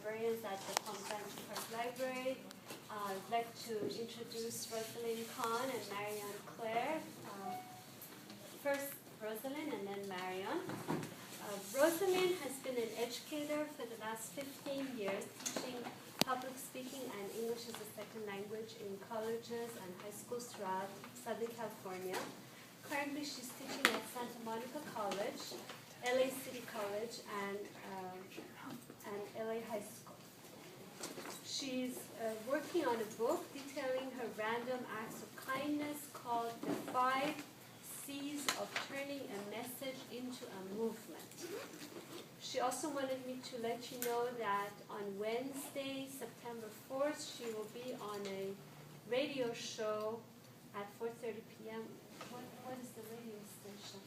librarians at the Palm Rancho Park Library. I'd like to introduce Rosalind Kahn and Marion Claire. First Rosalind and then Marion. Rosalind has been an educator for the last 15 years, teaching public speaking and English as a second language in colleges and high schools throughout Southern California. Currently, she's teaching at Santa Monica College, LA City College, and LA High School. She's working on a book detailing her random acts of kindness called The 5 C's of Turning a Message into a Movement. She also wanted me to let you know that on Wednesday, September 4th, she will be on a radio show at 4:30 p.m. What is the radio station?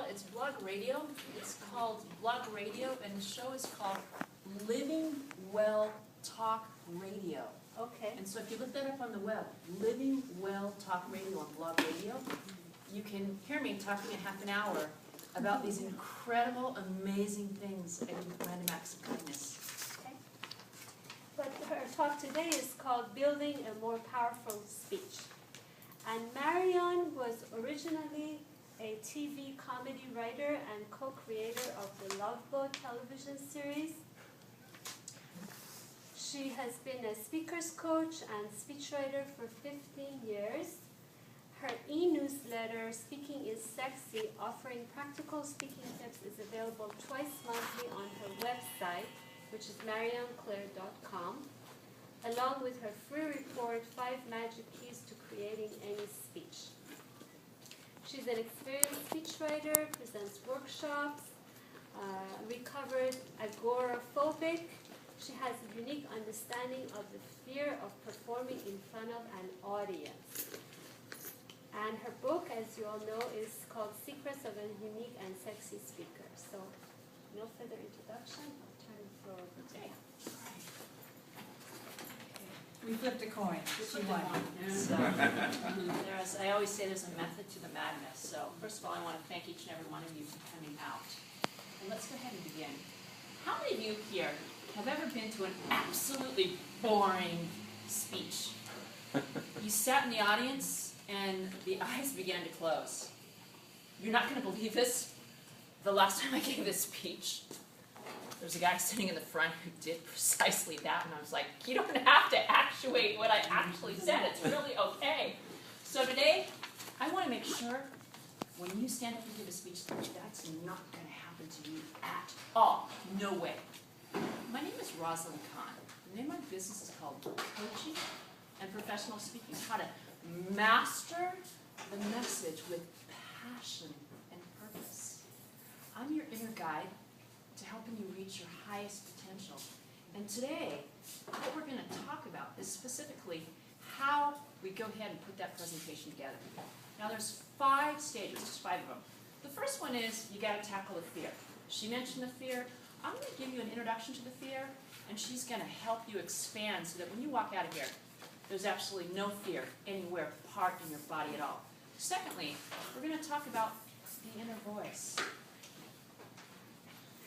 It's Blog Radio. It's called Blog Radio, and the show is called Living Well Talk Radio. Okay. And so if you look that up on the web, Living Well Talk Radio on Blog Radio, you can hear me talking a half an hour about these incredible, amazing things I do with random acts of kindness. Okay. But her talk today is called Building a More Powerful Speech. And Marion was originally a TV comedy writer and co-creator of the Love Boat television series. She has been a speaker's coach and speechwriter for 15 years. Her e-newsletter, Speaking is Sexy, offering practical speaking tips, is available twice monthly on her website, which is marionclaire.com, along with her free report, 5 Magic Keys to Creating Any Speech. She's an experienced speechwriter, presents workshops, recovered agoraphobic. She has a unique understanding of the fear of performing in front of an audience. And her book, as you all know, is called Secrets of a Unique and Sexy Speaker. So, no further introduction. I'll turn the floor over to you. We flipped a coin. She won. So, I always say there's a method to the madness. So first of all, I want to thank each and every one of you for coming out. And let's go ahead and begin. How many of you here have ever been to an absolutely boring speech? You sat in the audience and the eyes began to close. You're not going to believe this. The last time I gave this speech, there's a guy sitting in the front who did precisely that, and I was like, you don't have to actuate what I actually said. It's really okay. So today, I want to make sure when you stand up and give a speech, that's not going to happen to you at all. No way. My name is Rosalind Kahn. The name of my business is called Coaching and Professional Speaking. How to master the message with passion and purpose. I'm your inner guide to helping you reach your highest potential. And today, what we're going to talk about is specifically how we go ahead and put that presentation together. Now there's 5 stages, just 5 of them. The first one is you got to tackle the fear. She mentioned the fear. I'm going to give you an introduction to the fear, and she's going to help you expand so that when you walk out of here, there's absolutely no fear anywhere part in your body at all. Secondly, we're going to talk about the inner voice.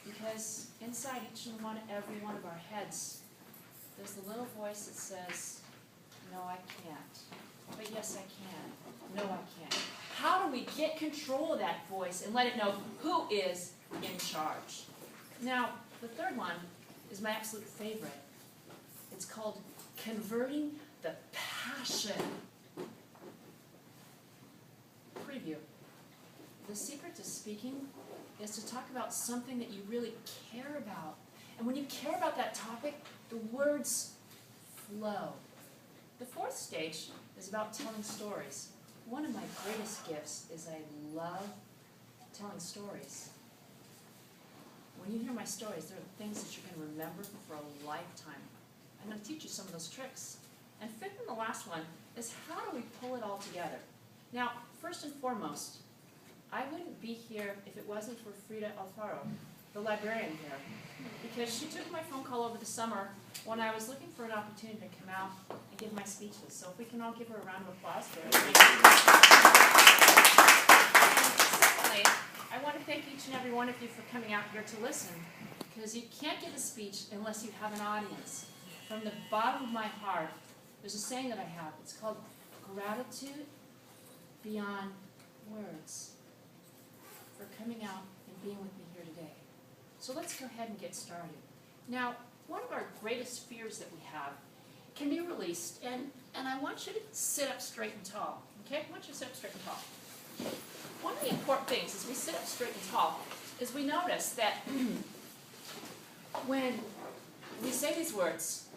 Because inside each and every one of our heads, there's the little voice that says, no, I can't. But yes, I can. No, I can't. How do we get control of that voice and let it know who is in charge? Now, the third one is my absolute favorite. It's called Converting the Passion. Preview. The secret to speaking is to talk about something that you really care about. And when you care about that topic, the words flow. The fourth stage is about telling stories. One of my greatest gifts is I love telling stories. When you hear my stories, there are things that you're going to remember for a lifetime. I'm going to teach you some of those tricks. And fifth and the last one is how do we pull it all together? Now, first and foremost, I wouldn't be here if it wasn't for Frida Alfaro, the librarian here, because she took my phone call over the summer when I was looking for an opportunity to come out and give my speeches. So if we can all give her a round of applause for it. Secondly, I want to thank each and every one of you for coming out here to listen, because you can't give a speech unless you have an audience. From the bottom of my heart, there's a saying that I have. It's called gratitude beyond words for coming out and being with me here today. So let's go ahead and get started. Now, one of our greatest fears that we have can be released, and I want you to sit up straight and tall. Okay? I want you to sit up straight and tall. One of the important things as we sit up straight and tall is we notice that when we say these words,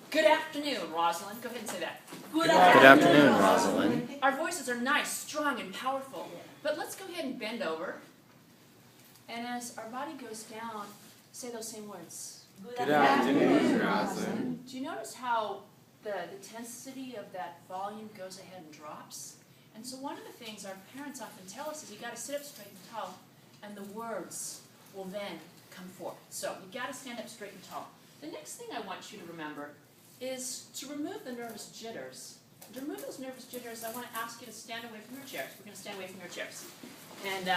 good afternoon, Rosalind. Go ahead and say that. Good afternoon, Rosalind. Our voices are nice, strong, and powerful. But let's go ahead and bend over. And as our body goes down, say those same words. Good afternoon, Rosalind. Do you notice how the intensity of that volume goes ahead and drops? And so one of the things our parents often tell us is you got to sit up straight and tall, and the words will then come forth. So you got to stand up straight and tall. The next thing I want you to remember is to remove the nervous jitters. To remove those nervous jitters, I want to ask you to stand away from your chairs. We're going to stand away from your chairs. And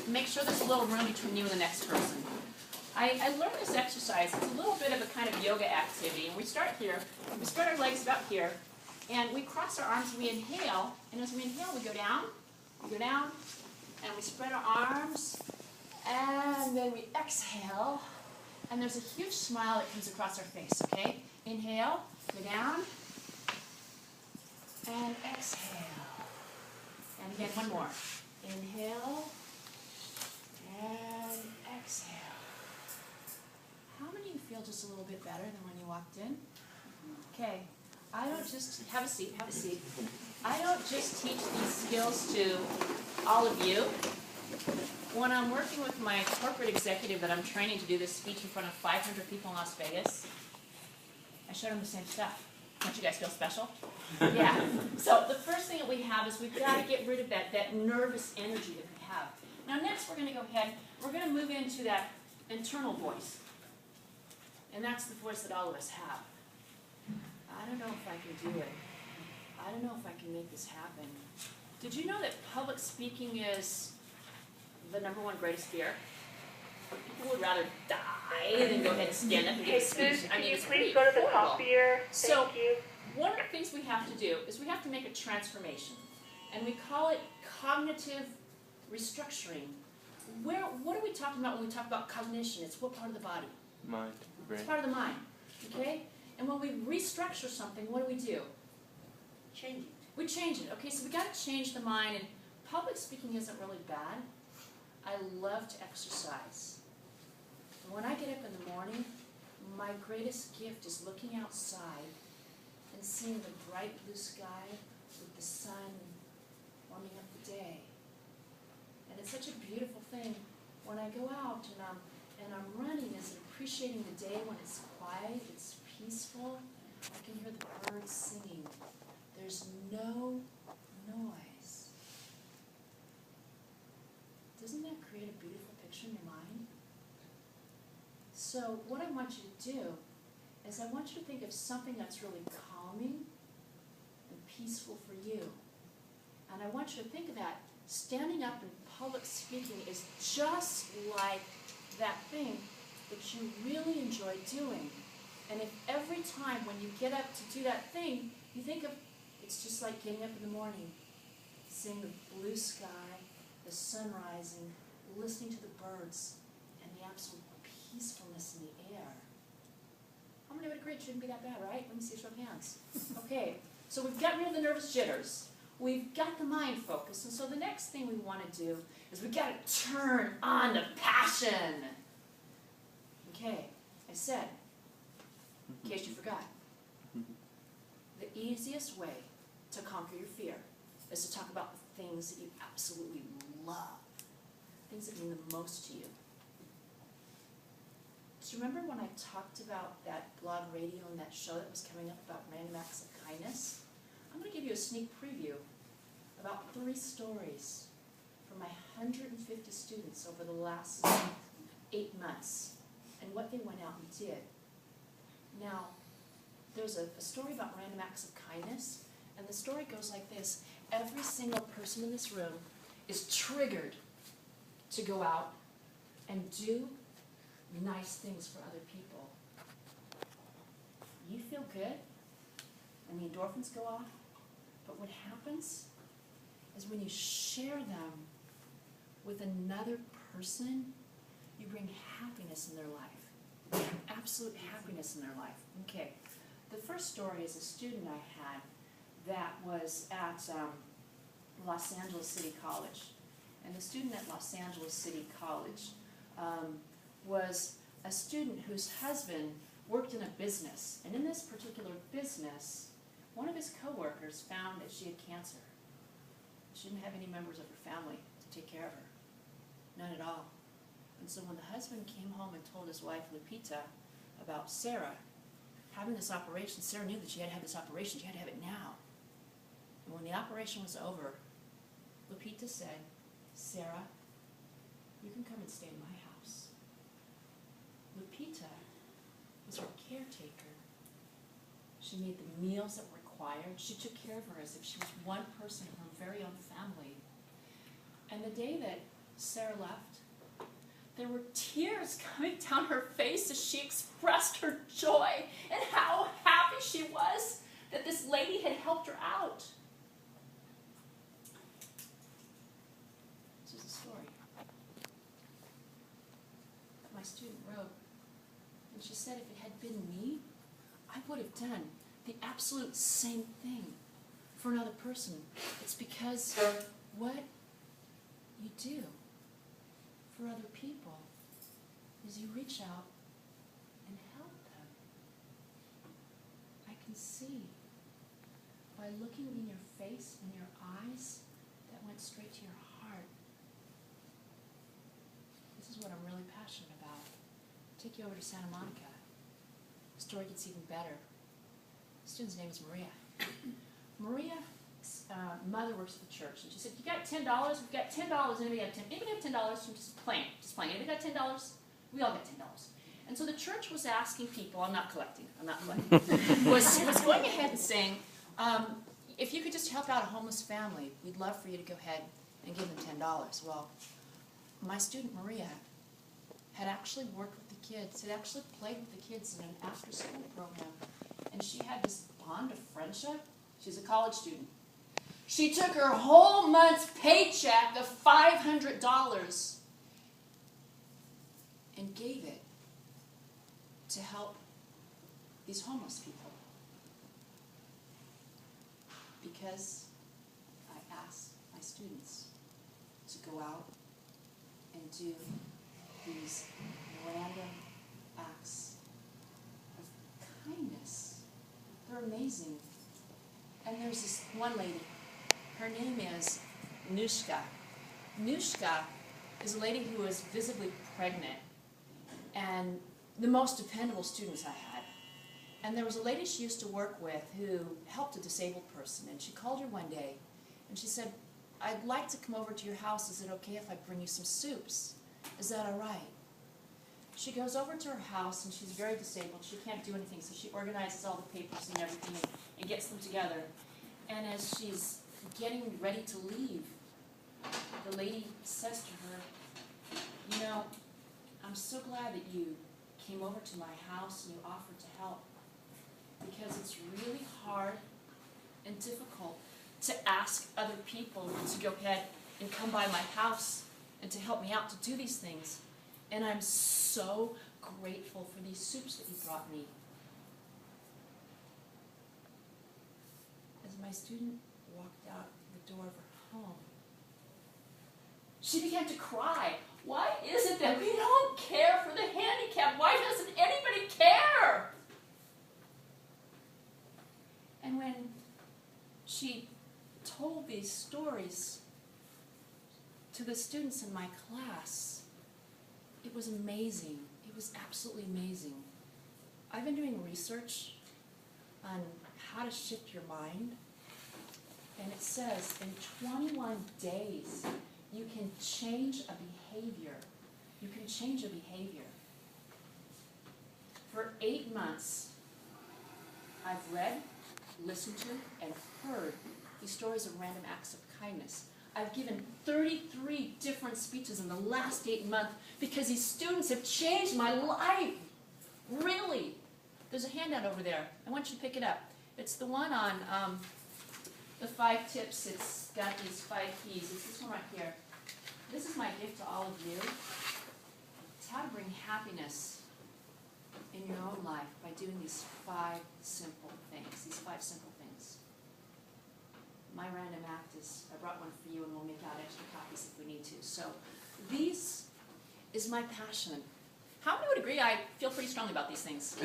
make sure there's a little room between you and the next person. I learned this exercise. It's a little bit of a kind of yoga activity. And we start here. We spread our legs about here. And we cross our arms, we inhale, and as we inhale, we go down, and we spread our arms, and then we exhale, and there's a huge smile that comes across our face, okay? Inhale, go down, and exhale. And again, one more. Inhale, and exhale. How many of you feel just a little bit better than when you walked in? Okay. I don't just, have a seat. I don't just teach these skills to all of you. When I'm working with my corporate executive that I'm training to do this speech in front of 500 people in Las Vegas, I show them the same stuff. Don't you guys feel special? Yeah. So the first thing that we have is we've got to get rid of that nervous energy that we have. Now next we're going to go ahead, we're going to move into that internal voice. And that's the voice that all of us have. I don't know if I can do it. I don't know if I can make this happen. Did you know that public speaking is the #1 greatest fear? People would rather die than go ahead and stand up and give a speech. I mean, it's pretty go to the horrible. copier? So, Thank you. one of the things we have to do is we have to make a transformation. And we call it cognitive restructuring. What are we talking about when we talk about cognition? It's what part of the body? Mind, brain. It's part of the mind. Okay? And when we restructure something, what do? Change it. We change it. Okay, so we got to change the mind, and public speaking isn't really bad. I love to exercise. And when I get up in the morning, my greatest gift is looking outside and seeing the bright blue sky with the sun warming up the day. And it's such a beautiful thing when I go out and I'm running, is appreciating the day when it's quiet, it's peaceful. I can hear the birds singing. There's no noise. Doesn't that create a beautiful picture in your mind? So what I want you to do is I want you to think of something that's really calming and peaceful for you. And I want you to think of that. Standing up in public speaking is just like that thing that you really enjoy doing. And if every time when you get up to do that thing, you think of, it's just like getting up in the morning, seeing the blue sky, the sun rising, listening to the birds, and the absolute peacefulness in the air. How many would agree it shouldn't be that bad, right? Let me see a show of hands. Okay, so we've gotten rid of the nervous jitters. We've got the mind focused, and so the next thing we want to do is we've got to turn on the passion. Okay, I said, in case you forgot, the easiest way to conquer your fear is to talk about the things that you absolutely love, things that mean the most to you. Do you remember when I talked about that blog radio and that show that was coming up about random acts of kindness? I'm going to give you a sneak preview about 3 stories from my 150 students over the last 8 months and what they went out and did. Now, there's a story about random acts of kindness, and the story goes like this. Every single person in this room is triggered to go out and do nice things for other people, you feel good, and the endorphins go off. But what happens is when you share them with another person, you bring happiness in their life. Absolute happiness in their life. Okay, the first story is a student I had that was at Los Angeles City College. And the student at Los Angeles City College was a student whose husband worked in a business. And in this particular business, one of his coworkers found that she had cancer. She didn't have any members of her family to take care of her. None at all. And so when the husband came home and told his wife, Lupita, about Sarah having this operation, Sarah knew that she had to have this operation. She had to have it now. And when the operation was over, Lupita said, Sarah, you can come and stay in my house. Lupita was her caretaker. She made the meals that were required. She took care of her as if she was one person in her very own family. And the day that Sarah left, there were tears coming down her face as she expressed her joy and how happy she was that this lady had helped her out. This is a story that my student wrote. And she said, if it had been me, I would have done the absolute same thing for another person. It's because what you do for other people is you reach out and help them. I can see by looking in your face and your eyes that went straight to your heart. This is what I'm really passionate about. I'll take you over to Santa Monica. The story gets even better. The student's name is Maria. Maria's mother works at the church, and she said, "You got $10? We've got $10. Anybody have $10? Anybody have $10?" Just plain. Anybody got $10? We all got $10. And so the church was asking people. I'm not collecting. was going ahead and saying, if you could just help out a homeless family, we'd love for you to go ahead and give them $10. Well, my student Maria had actually worked with the kids, had actually played with the kids in an after-school program, and she had this bond of friendship. She's a college student. She took her whole month's paycheck of $500 and gave it to help these homeless people. Because I asked my students to go out and do these random acts of kindness. They're amazing. And there's this one lady. Her name is Nushka. Nushka is a lady who is visibly pregnant and the most dependable students I had. And there was a lady she used to work with who helped a disabled person, and she called her one day and she said, "I'd like to come over to your house. Is it okay if I bring you some soups? Is that all right?" She goes over to her house, and she's very disabled. She can't do anything, so she organizes all the papers and everything and gets them together. And as she's getting ready to leave, the lady says to her, "You know, I'm so glad that you came over to my house and you offered to help, because it's really hard and difficult to ask other people to go ahead and come by my house and to help me out to do these things. And I'm so grateful for these soups that you brought me." As my student walked out the door of her home, she began to cry. Why is it that we don't care for the handicapped? Why doesn't anybody care? And when she told these stories to the students in my class, it was amazing. It was absolutely amazing. I've been doing research on how to shift your mind, and it says in 21 days you can change a behavior. You can change a behavior. For 8 months, I've read, listened to, and heard these stories of random acts of kindness. I've given 33 different speeches in the last 8 months because these students have changed my life. Really. There's a handout over there. I want you to pick it up. It's the one on the 5 tips. It's got these 5 keys. It's this one right here. This is my gift to all of you. It's how to bring happiness in your own life by doing these 5 simple things. These 5 simple things. My random act is, I brought one for you and we'll make out extra copies if we need to. So these is my passion. How many would agree I feel pretty strongly about these things?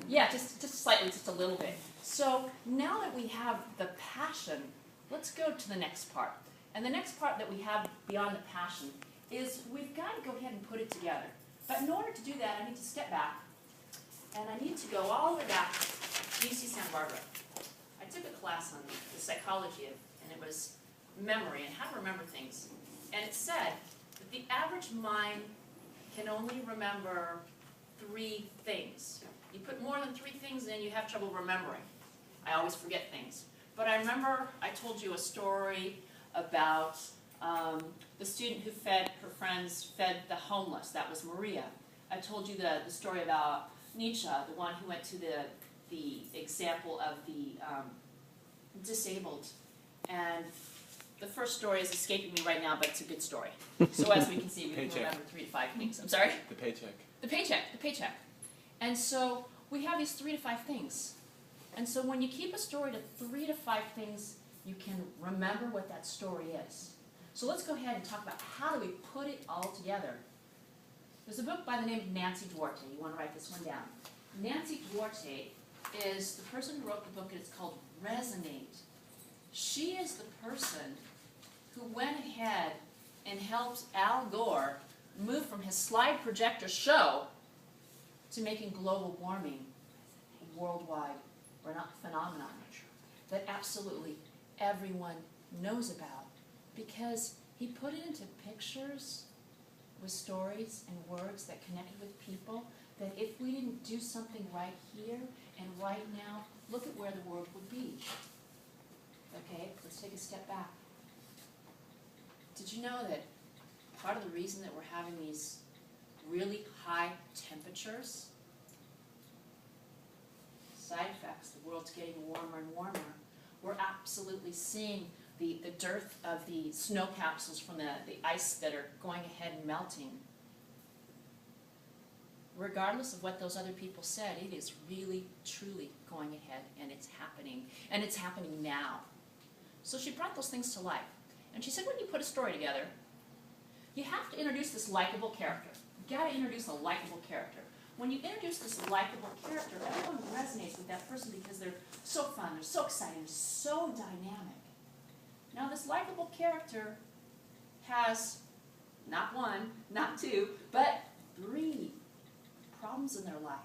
Yeah, just slightly, just a little bit. So now that we have the passion, let's go to the next part. And the next part that we have beyond the passion is we've got to go ahead and put it together. But in order to do that, I need to step back, and I need to go all the way back to UC Santa Barbara. I took a class on the psychology of, and it was memory and how to remember things. And it said that the average mind can only remember 3 things. You put more than 3 things in, you have trouble remembering. I always forget things. But I remember I told you a story about the student who fed her friends, fed the homeless. That was Maria. I told you the story about Nietzsche, the one who went to the example of the disabled. And the first story is escaping me right now, but it's a good story. So as we can see, we can remember 3 to 5 things. I'm sorry? The paycheck. The paycheck. And so we have these 3 to 5 things. And so when you keep a story to 3 to 5 things, you can remember what that story is. So let's go ahead and talk about how do we put it all together. There's a book by the name of Nancy Duarte. You want to write this one down. Nancy Duarte is the person who wrote the book, and it's called Resonate. She is the person who went ahead and helped Al Gore move from his slide projector show to making global warming a worldwide phenomenon that absolutely everyone knows about, because he put it into pictures with stories and words that connected with people, that if we didn't do something right here and right now, look at where the world would be. Okay, let's take a step back. Did you know that part of the reason that we're having these really high temperatures, side effects, the world's getting warmer and warmer, we're absolutely seeing the dearth of the snow capsules from the ice that are going ahead and melting. Regardless of what those other people said, it is really, truly going ahead, and it's happening. And it's happening now. So she brought those things to life. And she said, when you put a story together, you have to introduce this likable character. You've got to introduce a likable character. When you introduce this likable character, everyone resonates with that person because they're so fun, they're so exciting, they're so dynamic. Now this likable character has not 1, not 2, but 3 problems in their life.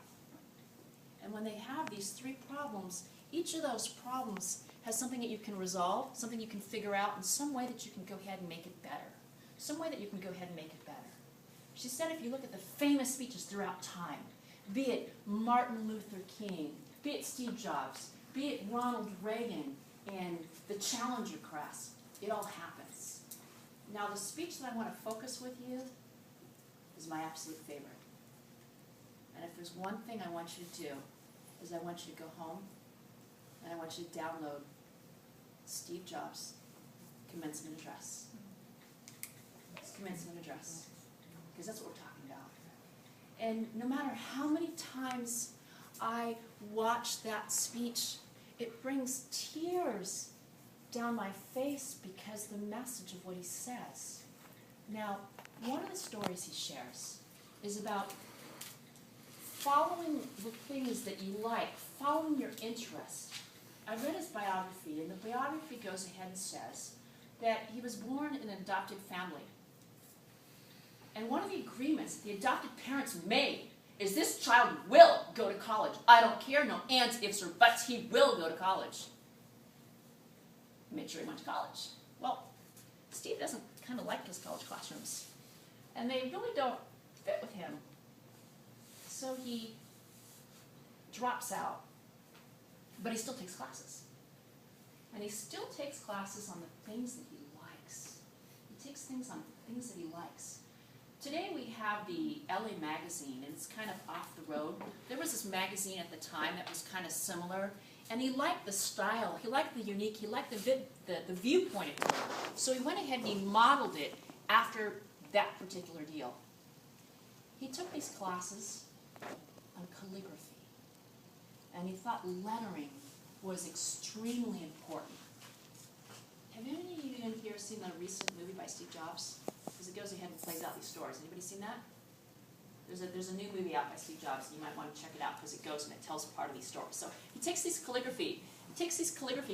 And when they have these 3 problems, each of those problems has something that you can resolve, something you can figure out, and some way that you can go ahead and make it better. Some way that you can go ahead and make it better. She said if you look at the famous speeches throughout time, be it Martin Luther King, be it Steve Jobs, be it Ronald Reagan and the Challenger class, it all happens. Now the speech that I want to focus with you is my absolute favorite. And if there's one thing I want you to do, is I want you to go home and I want you to download Steve Jobs' commencement address. His commencement address. Because that's what we're talking about. And no matter how many times I watch that speech, it brings tears down my face because the message of what he says. Now, one of the stories he shares is about following the things that you like, following your interests. I read his biography, and the biography goes ahead and says that he was born in an adopted family. And one of the agreements the adopted parents made is this child will go to college. I don't care, no ands, ifs, or buts, he will go to college. Made sure he went to college. Well, Steve doesn't kind of like his college classrooms. And they really don't fit with him. So he drops out. But he still takes classes. And he still takes classes on the things that he likes. He takes things on things that he likes. Today we have the LA magazine, and it's kind of off the road. There was this magazine at the time that was kind of similar, and he liked the style, he liked the unique, he liked the viewpoint of it. So he went ahead and he modeled it after that particular deal. He took these classes on calligraphy, and he thought lettering was extremely important. Have any of you in here seen the recent movie by Steve Jobs? Because it goes ahead and plays out these stories. Anybody seen that? There's a new movie out by Steve Jobs, and you might want to check it out because it goes and it tells part of these stories. So he takes these calligraphy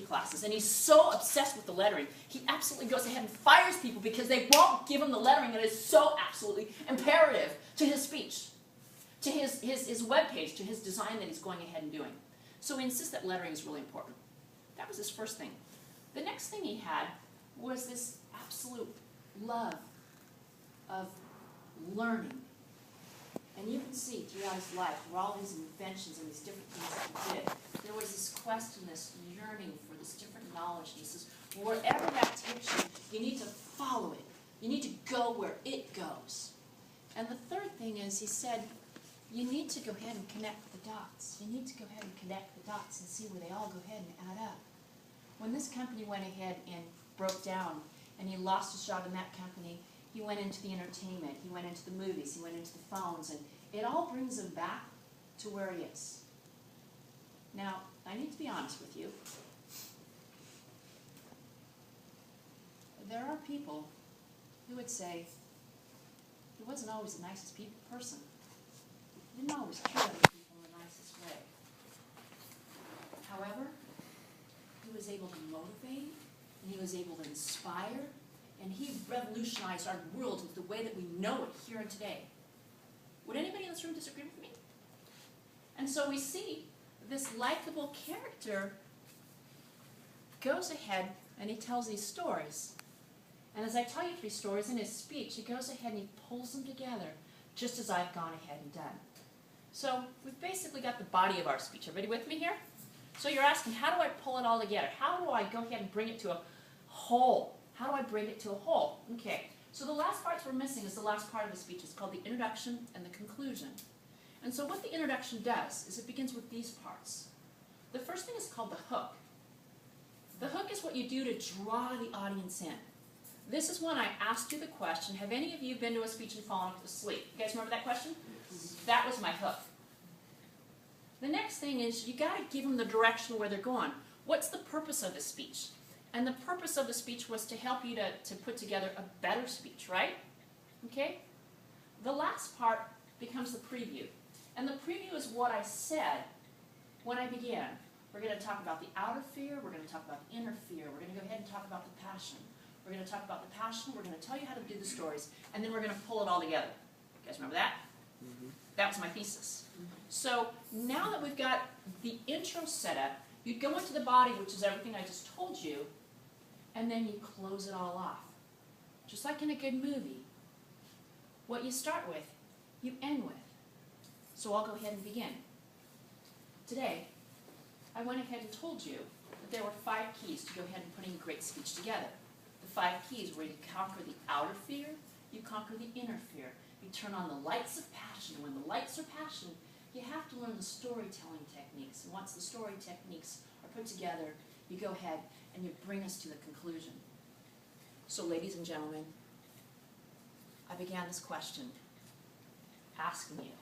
classes, and he's so obsessed with the lettering, he absolutely goes ahead and fires people because they won't give him the lettering that is so absolutely imperative to his speech, to his webpage, to his design that he's going ahead and doing. So he insists that lettering is really important. That was his first thing. The next thing he had was this absolute love of learning. And you can see throughout his life, through all these inventions and these different things that he did, there was this quest and this yearning for this different knowledge. And he says, wherever that takes you, you need to follow it. You need to go where it goes. And the third thing is, he said, you need to go ahead and connect the dots. You need to go ahead and connect the dots and see where they all go ahead and add up. When this company went ahead and broke down, and he lost his job in that company, he went into the entertainment, he went into the movies, he went into the phones, and it all brings him back to where he is. Now, I need to be honest with you. There are people who would say he wasn't always the nicest person. He didn't always treat other people in the nicest way. However, he was able to motivate, and he was able to inspire, and he revolutionized our world into the way that we know it here and today. Would anybody in this room disagree with me? And so we see this likable character goes ahead and he tells these stories. And as I tell you 3 stories in his speech, he goes ahead and he pulls them together, just as I've gone ahead and done. So we've basically got the body of our speech. Everybody with me here? So you're asking, how do I pull it all together? How do I go ahead and bring it to a whole? How do I bring it to a whole? Okay, so the last parts we're missing is the last part of the speech. It's called the introduction and the conclusion. And so what the introduction does is it begins with these parts. The first thing is called the hook. The hook is what you do to draw the audience in. This is when I asked you the question, have any of you been to a speech and fallen asleep? You guys remember that question? That was my hook. The next thing is you got to give them the direction where they're going. What's the purpose of the speech? And the purpose of the speech was to help you to put together a better speech, right? Okay? The last part becomes the preview. And the preview is what I said when I began. We're going to talk about the outer fear, we're going to talk about the inner fear, we're going to go ahead and talk about the passion. We're going to talk about the passion, we're going to tell you how to do the stories, and then we're going to pull it all together. You guys remember that? Mm-hmm. That was my thesis. Mm-hmm. So now that we've got the intro set up, you go into the body, which is everything I just told you, and then you close it all off. Just like in a good movie. What you start with, you end with. So I'll go ahead and begin. Today, I went ahead and told you that there were 5 keys to go ahead and putting a great speech together. The 5 keys where you conquer the outer fear, you conquer the inner fear. You turn on the lights of passion. When the lights are passion, you have to learn the storytelling techniques. And once the story techniques are put together, you go ahead and you bring us to the conclusion. So ladies and gentlemen, I began this question asking you,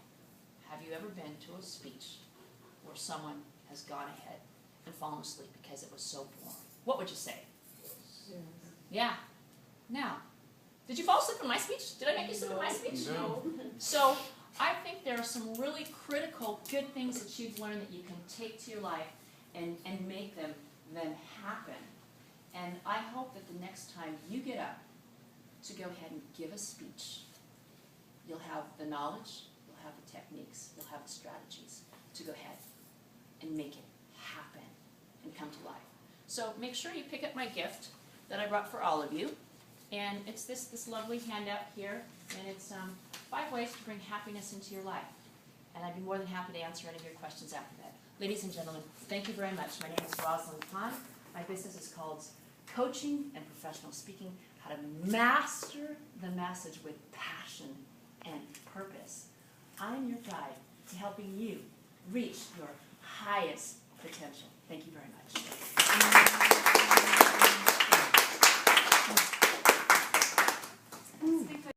have you ever been to a speech where someone has gone ahead and fallen asleep because it was so boring? What would you say? Yeah. Now, did you fall asleep in my speech? Did I make you sleep in my speech? No. So I think there are some really critical, good things that you've learned that you can take to your life and make them happen. And I hope that the next time you get up to go ahead and give a speech, you'll have the knowledge, you'll have the techniques, you'll have the strategies to go ahead and make it happen and come to life. So make sure you pick up my gift that I brought for all of you. And it's this lovely handout here, and it's 5 ways to bring happiness into your life. And I'd be more than happy to answer any of your questions after that. Ladies and gentlemen, thank you very much. My name is Rosalind Khan. My business is called coaching and professional speaking, how to master the message with passion and purpose. I'm your guide to helping you reach your highest potential. Thank you very much.